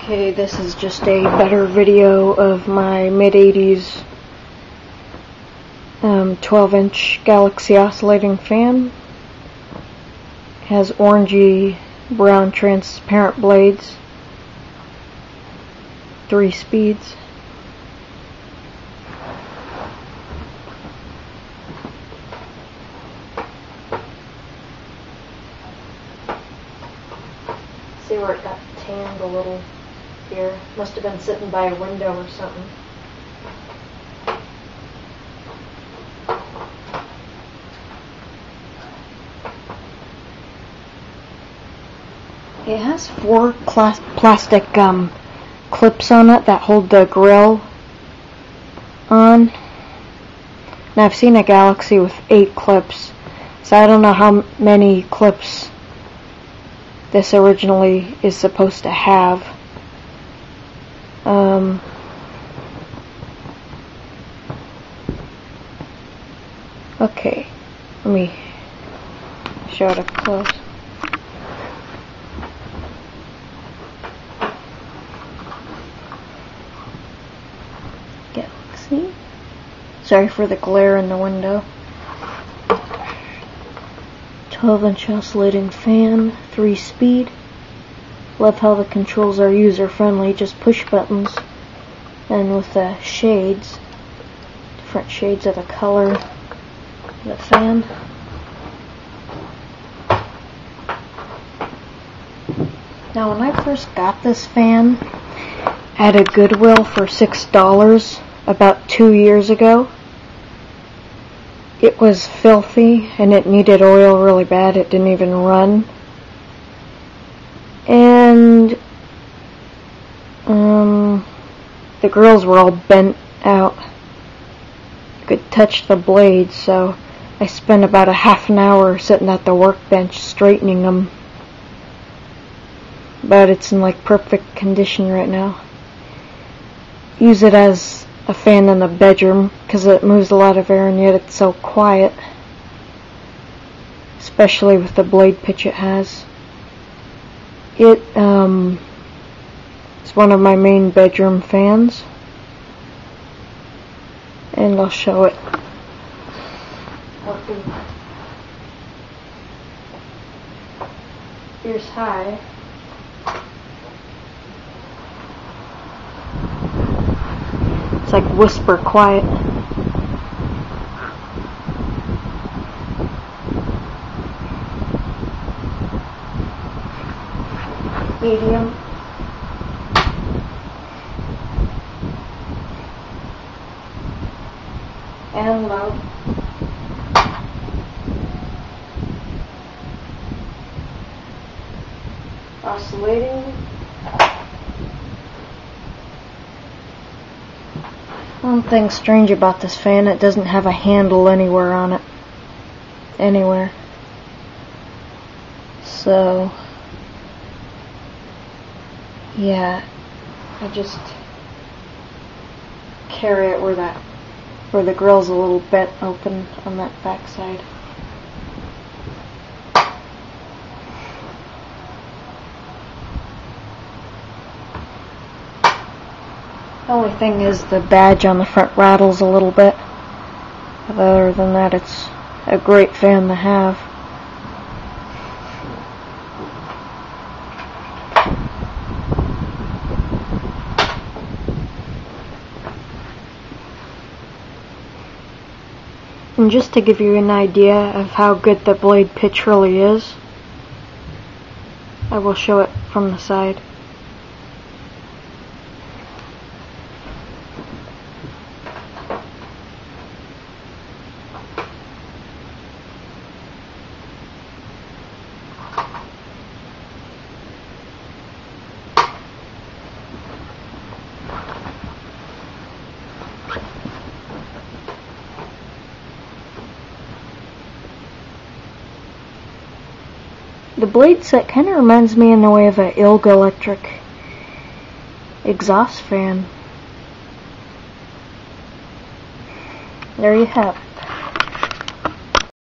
Okay, this is just a better video of my mid-80s 12-inch Galaxy oscillating fan. It has orangey brown transparent blades, 3 speeds. See where it got tanned a little here. Must have been sitting by a window or something. It has 4 plastic clips on it that hold the grill on. Now I've seen a Galaxy with 8 clips, so I don't know how many clips this originally is supposed to have. Okay, let me show it up close. Galaxy. Sorry for the glare in the window. 12-inch oscillating fan, 3 speed. Love how the controls are user friendly, just push buttons. And with the shades, different shades of the color of the fan. Now when I first got this fan at a Goodwill for $6 about 2 years ago, it was filthy and it needed oil really bad. It didn't even run. And the grills were all bent out. You could touch the blades, so I spent about a half an hour sitting at the workbench straightening them. But it's in like perfect condition right now. Use it as a fan in the bedroom because it moves a lot of air and yet it's so quiet, especially with the blade pitch it has. It's one of my main bedroom fans, and I'll show it working. Here's high. It's like whisper quiet. Medium. And loud. Oscillating. One thing strange about this fan, it doesn't have a handle anywhere on it. Anywhere. So, yeah, I just carry it where the grill's a little bent open on that back side. The only thing is the badge on the front rattles a little bit. But other than that, it's a great fan to have. And just to give you an idea of how good the blade pitch really is, I will show it from the side. The blade set kind of reminds me in the way of an Ilg electric exhaust fan. There you have it.